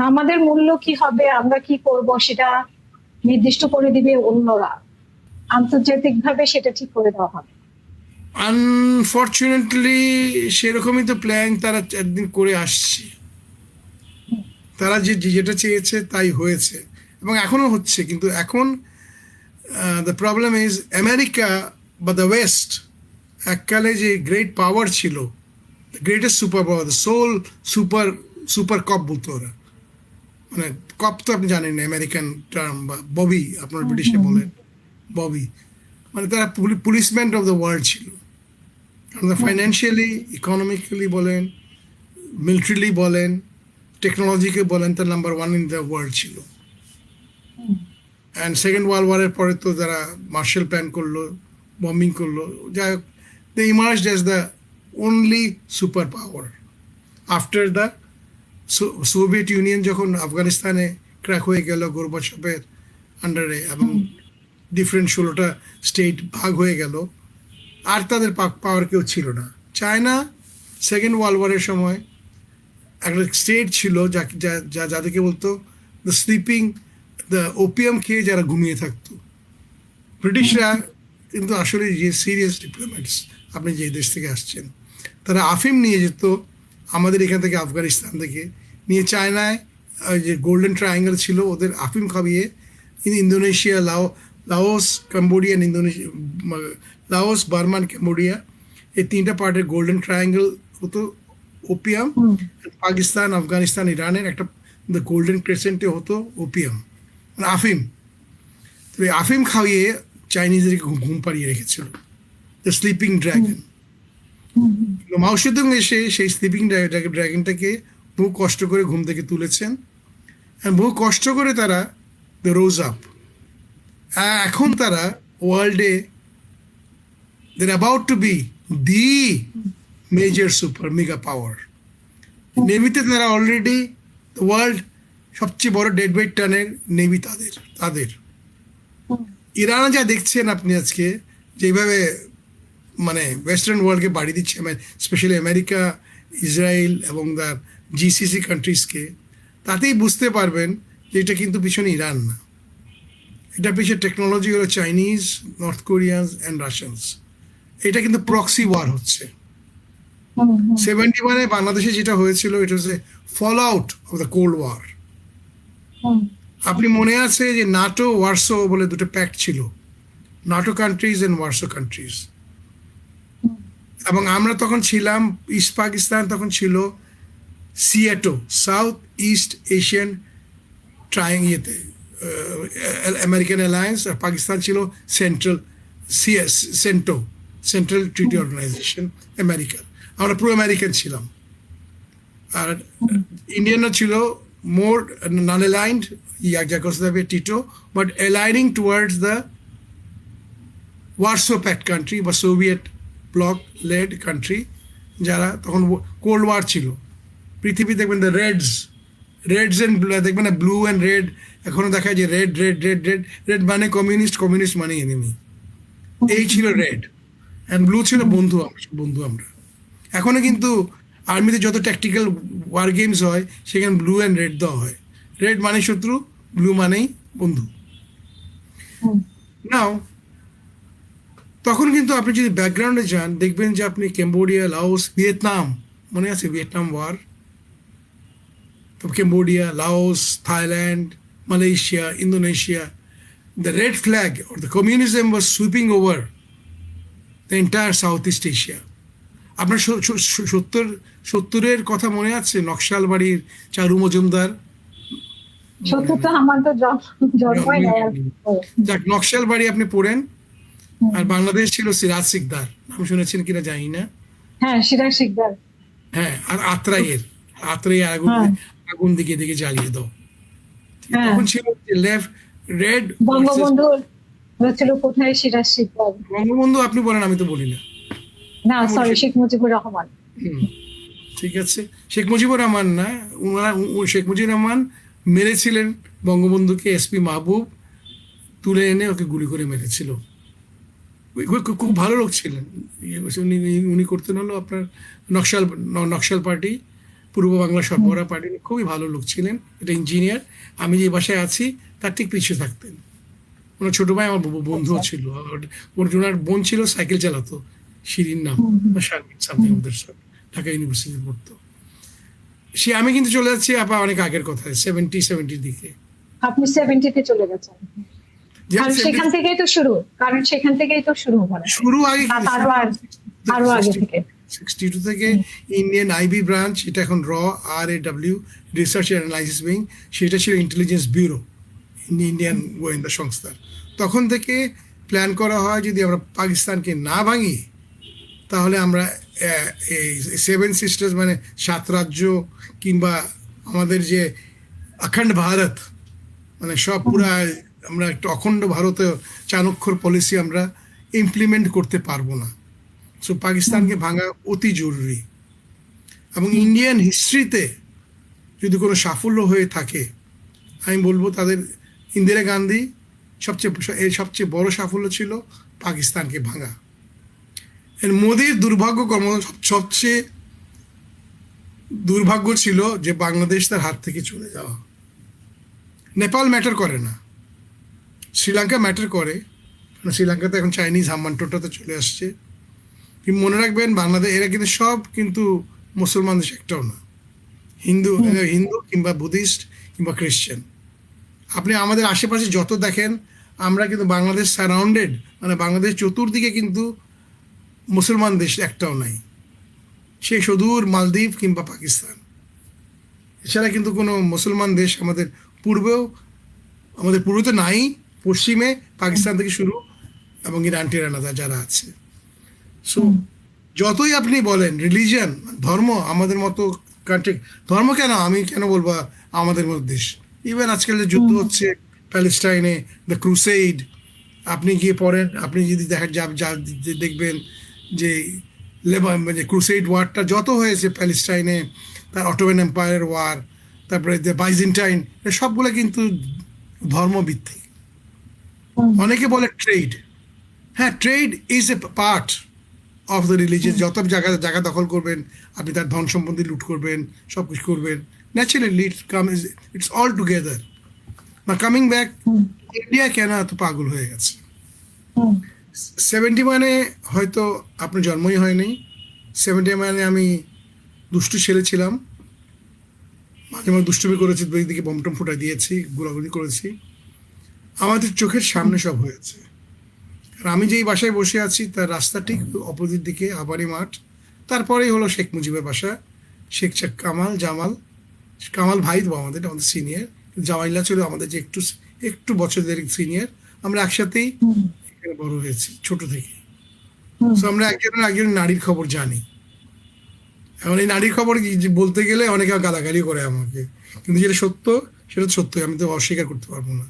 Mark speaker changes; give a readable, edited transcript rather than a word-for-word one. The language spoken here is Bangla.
Speaker 1: আমাদের মূল্য কি হবে, আমরা কি করব, সেটা নির্দিষ্ট করে দিবে অন্যরা। আন্তর্জাতিকভাবে সেটা ঠিক করে দেওয়া হবে।
Speaker 2: আনফর্চুনেটলি সেরকমই তো প্ল্যান তারা একদিন করে আসছে। তারা যেটা চেয়েছে তাই হয়েছে, এবং এখনো হচ্ছে। কিন্তু এখন দ্য প্রবলেম ইজ আমেরিকা বা দ্য ওয়েস্ট এককালে যে গ্রেট পাওয়ার ছিল, greatest super power, the sole super super cop বলতো ওরা। মানে কপ তো আপনি জানেন আমেরিকান টার্ম, বা ববি আপনার
Speaker 1: হুম,
Speaker 2: ব্রিটিশে
Speaker 1: হুম, হুম,
Speaker 2: বলেন, ববি। মানে তারা পুলিশম্যান অফ দ্য ওয়ার্ল্ড ছিল। কারণ
Speaker 1: হুম,
Speaker 2: ফাইন্যান্সিয়ালি, ইকোনমিক্যালি বলেন, মিলিটারিলি বলেন, টেকনোলজিকে বলেন, তার number one in the world ছিল।
Speaker 1: হুম,
Speaker 2: অ্যান্ড সেকেন্ড ওয়ার্ল্ড ওয়ারের পরে তো যারা মার্শাল প্ল্যান করলো, বম্বিং করলো, যাই হোক, they emerged as the only super power after the Soviet Union. যখন আফগানিস্তানে ক্র্যাক হয়ে গেল গোরবাচভের আন্ডারে, এবং
Speaker 1: হুম,
Speaker 2: ডিফারেন্ট 16টা স্টেট ভাগ হয়ে গেল, আর তাদের পাওয়ার কেউ ছিল না। চায়না সেকেন্ড ওয়ার্ল্ড ওয়ারের সময় একটা স্টেট ছিল যাদেরকে বলতো দ্য স্লিপিং, দ্য ওপিয়াম খেয়ে যারা ঘুমিয়ে থাকতো।
Speaker 1: হুম,
Speaker 2: ব্রিটিশরা কিন্তু আসলে যে সিরিয়াস ডিপ্লোম্যাটস, আপনি যে দেশ থেকে আসছেন, তারা আফিম নিয়ে যেত আমাদের এখান থেকে, আফগানিস্তান থেকে নিয়ে চায়নায়। যে গোল্ডেন ট্রায়াঙ্গেল ছিল, ওদের আফিম খাবিয়ে Indonesia, Laos, Cambodian, Indonesia, Laos, Burman, Cambodia, এই তিনটা পার্টের গোল্ডেন ট্রায়াঙ্গেল হতো ওপিয়াম।
Speaker 1: হুম,
Speaker 2: পাকিস্তান, আফগানিস্তান, ইরানের একটা দ্য গোল্ডেন ক্রেসেন্টে হতো ওপিয়াম, মানে আফিম। তো এই আফিম খাইয়ে চাইনিজদেরকে ঘুম পাড়িয়ে রেখেছিল, দ্য স্লিপিং
Speaker 1: হুম,
Speaker 2: ড্রাগন।
Speaker 1: হুম, হুম,
Speaker 2: মাও সেতুং এসে সেই স্লিপিং ড্রাগনটাকে বহু কষ্ট করে ঘুম থেকে তুলেছেন, আর বহু কষ্ট করে তারা দ্য রোজ আপ। এখন তারা ওয়ার্ল্ডে দের about to be the major super mega power.
Speaker 1: Hmm,
Speaker 2: নেভিতে তারা অলরেডি ওয়ার্ল্ড সবচেয়ে বড় ডেড ওয়েট টানের নেভি তাদের তাদের
Speaker 1: হুম,
Speaker 2: ইরান যা দেখছেন আপনি আজকে, যেভাবে মানে ওয়েস্টার্ন ওয়ার্ল্ডকে বাড়ি দিচ্ছে, স্পেশালি আমেরিকা, ইসরায়েল এবং দ্য জিসিসি কান্ট্রিজকে, তাতেই বুঝতে পারবেন যে এটা কিন্তু পিছনে ইরান না, এটা পিছনে টেকনোলজি হলো চাইনিজ, নর্থ কোরিয়ানস অ্যান্ড রাশিয়ানস। এটা কিন্তু প্রক্সি ওয়ার হচ্ছে।
Speaker 1: হুম, হুম,
Speaker 2: 71-এ বাংলাদেশে যেটা হয়েছিল, এটা হচ্ছে fall out of the cold war.
Speaker 1: Hmm,
Speaker 2: আপনি মনে আছে যে নাটো ওয়ার্সো বলে দুটো প্যাক্ট ছিল, NATO countries and Warsaw countries.
Speaker 1: Hmm,
Speaker 2: এবং আমরা তখন ছিলাম, ইস্ট পাকিস্তান তখন ছিল SEATO, South East Asian trying ইয়েতে, আমেরিকান অ্যালায়েন্স। আর পাকিস্তান ছিল central, CENTO, central treaty
Speaker 1: hmm,
Speaker 2: organization, আমেরিকার। আমরা প্রো আমেরিকান ছিলাম। আর
Speaker 1: হুম,
Speaker 2: ইন্ডিয়ানরা ছিল more non aligned, Yugoslavia, Tito, but aligning towards the Warsaw pact country বা সোভিয়েত ব্লক লেড কান্ট্রি, যারা তখন কোল্ড ওয়ার ছিল। পৃথিবী দেখবেন দ্য রেডস, রেডস অ্যান্ড দেখবেন না, ব্লু অ্যান্ড রেড। এখনো দেখা যায় red red red red. Red মানে কমিউনিস্ট, কমিউনিস্ট মানে এনিমি। এই ছিল রেড, অ্যান্ড ব্লু ছিল
Speaker 1: হুম,
Speaker 2: বন্ধু, বন্ধু আমরা। এখনো কিন্তু আর্মিতে যত ট্যাকটিক্যাল ওয়ার গেমস হয়, সেখানে ব্লু অ্যান্ড রেড দেওয়া হয়। রেড মানে শত্রু, ব্লু মানেই বন্ধু।
Speaker 1: হুম,
Speaker 2: নাও তখন কিন্তু আপনি যদি ব্যাকগ্রাউন্ডে যান, দেখবেন যে আপনি ক্যাম্বোডিয়া, লাওস, ভিয়েতনাম, মনে আছে ভিয়েতনাম ওয়ার? তো Cambodia, Laos, Thailand, Malaysia, Indonesia, the red flag or the communism was sweeping over the entire Southeast Asia. আপনার সত্তরের কথা মনে আছে? নকশালবাড়ির চারু মজুমদার, মানে
Speaker 1: সত্য তো আমার তো জন্মই
Speaker 2: জন্মই
Speaker 1: নাই আর।
Speaker 2: হয়নি।
Speaker 1: ও, হুম,
Speaker 2: যাক, নকশালবাড়ি আপনি পড়েন।
Speaker 1: হুম,
Speaker 2: আর বাংলাদেশ ছিল সিরাজ সিকদার, নাম শুনেছেন কিনা জানি না।
Speaker 1: হ্যাঁ, সিরাজ শিকদার।
Speaker 2: হ্যাঁ, আর আত্রাইয়ের, আত্রাই আগুন,
Speaker 1: হ্যাঁ,
Speaker 2: আগুন দিকে দিকে জ্বালিয়ে দাও।
Speaker 1: হ্যাঁ,
Speaker 2: তখন ছিল লেফট, রেড ভার্সেস।
Speaker 1: বঙ্গবন্ধু হচ্ছিল কোথায় সিরাজ শিকদার।
Speaker 2: বঙ্গবন্ধু আপনি বলেন, আমি তো বলি না।
Speaker 1: না,
Speaker 2: আমি বলি
Speaker 1: সরি, শেখ মুজিবুর রহমান।
Speaker 2: হুম, ঠিক আছে। শেখ মুজিবুর রহমান না, ওনারা শেখ মুজিবুর রহমান মেরেছিলেন বঙ্গবন্ধুকে, এসপি মাহবুব তুলে এনে ওকে গুলি করে মেরেছিল। খুব ভালো লোক ছিলেন। উনি উনি করতেন হলো আপনার নকশাল, নকশাল পার্টি। পূর্ব বাংলা সরবরাহ পার্টি, খুবই ভালো লোক ছিলেন, এটা ইঞ্জিনিয়ার। আমি যে বাসায় আছি তার ঠিক পিছিয়ে থাকতেন। ওনার ছোট ভাই আমার বন্ধুও
Speaker 1: আচ্ছা।
Speaker 2: ছিল, আর ওনার বোন ছিল, সাইকেল চালাতো, শিরিন নাম, শারমিন সামথিং, ওদের সব ঢাকা ইউনিভার্সিটি পড়তো। আমি কিন্তু চলে যাচ্ছি আবার অনেক আগের কথা, 70-70 দিকে।
Speaker 1: আপনি 70-তে চলে গেছেন,
Speaker 2: যে
Speaker 1: কারণ সেখান থেকেই তো শুরু, মানে
Speaker 2: শুরু আগে
Speaker 1: বা আরো আগে থেকে।
Speaker 2: 62 থেকে ইন্ডিয়ান আইবি ব্রাঞ্চ, এটা এখন RAW, রিসার্চ অ্যানালাইসিস উইং, সেটা ছিল ইন্টেলিজেন্স ব্যুরো, ইন্ডিয়ান গোয়েন্দা সংস্থা। তখন থেকে প্ল্যান করা হয় যদি আমরা পাকিস্তানকে না ভাঙি তাহলে আমরা এই 7 সিস্টার্স মানে 7 রাজ্য কিংবা আমাদের যে অখণ্ড ভারত, মানে সব পুরা আমরা একটা অখণ্ড ভারতে চাণক্যর পলিসি আমরা ইমপ্লিমেন্ট করতে পারবো না। সো পাকিস্তানকে ভাঙা অতি জরুরি। এবং ইন্ডিয়ান হিস্ট্রিতে যদি কোনো সাফল্য হয়ে থাকে, আমি বলবো তাদের ইন্দিরা গান্ধী সবচেয়ে বড় সাফল্য ছিল পাকিস্তানকে ভাঙা। মোদির সবচেয়ে দুর্ভাগ্য ছিল যে বাংলাদেশ তার হাত থেকে চলে যাওয়া। নেপাল ম্যাটার করে না, শ্রীলঙ্কা ম্যাটার করে, শ্রীলঙ্কাতে এখন চাইনিজ হাম্মানটোটাতে চলে আসছে। কিন্তু মনে রাখবেন বাংলাদেশ, এরা কিন্তু সব কিন্তু মুসলমান দেশ একটাও না, হিন্দু কিংবা বুদ্ধিস্ট কিংবা খ্রিশ্চান। আপনি আমাদের আশেপাশে যত দেখেন, আমরা কিন্তু বাংলাদেশ সারাউন্ডেড, মানে বাংলাদেশ চতুর্দিকে কিন্তু মুসলমান দেশ একটাও নাই, সে সুদূর মালদ্বীপ কিংবা পাকিস্তান। এছাড়া কিন্তু কোনো মুসলমান দেশ আমাদের পূর্বতে নাই, পশ্চিমে পাকিস্তান থেকে শুরু এবং ইরান টিরান যারা আছে। সো যতই আপনি বলেন রিলিজিয়ান, ধর্ম, আমাদের মতো কান্ট্রি, ধর্ম কেন, আমি কেন বলবো আমাদের মতো দেশ, ইভেন আজকাল যে যুদ্ধ হচ্ছে প্যালেস্টাইনে, দ্য ক্রুসেইড, আপনি গিয়ে পড়েন, আপনি যদি দেখবেন যে মানে ক্রুসেইড ওয়ারটা যত হয়েছে প্যালেস্টাইনে, তার অটোম্যান এম্পায়ার ওয়ার, তারপরে যে বাইজেন্টাইন, সবগুলো কিন্তু ধর্মভিত্তিক। অনেকে বলে ট্রেড, হ্যাঁ, trade is a part of the religion. যত জায়গা দখল করবেন আপনি, তার ধন সম্পত্তি লুট করবেন, সব কিছু করবেন, ন্যাচারালি ইটস অল টুগেদার। না, কামিং ব্যাক, ইন্ডিয়া কেন এত পাগল হয়ে গেছে? 70 মানে হয়তো আপনার জন্মই হয়নি। 70 মানে আমি দুষ্টু ছেলে ছিলাম, মাঝে মাঝে দুষ্টুমি করেছি, দিকে বমটম ফুটা দিয়েছি, গোলাগুলি করেছি, আমাদের চোখের সামনে সব হয়েছে। আর আমি যেই বাসায় বসে আছি তার রাস্তা ঠিক অপোজিট দিকে আবারি মাঠ, তারপরেই হলো শেখ মুজিবের বাসা, শেখ কামাল ভাই আমাদের সিনিয়র, জামাইল্লা ছিল আমাদের যে একটু বছরের সিনিয়র। আমরা একসাথেই এখানে বড় হয়েছি ছোট থেকে। তো আমরা একজন নারীর খবর জানি। এখন এই নারীর খবর বলতে গেলে অনেকে গালাগালি করে আমাকে, কিন্তু যেটা সত্য সেটা সত্যই, আমি তো অস্বীকার করতে পারবো না।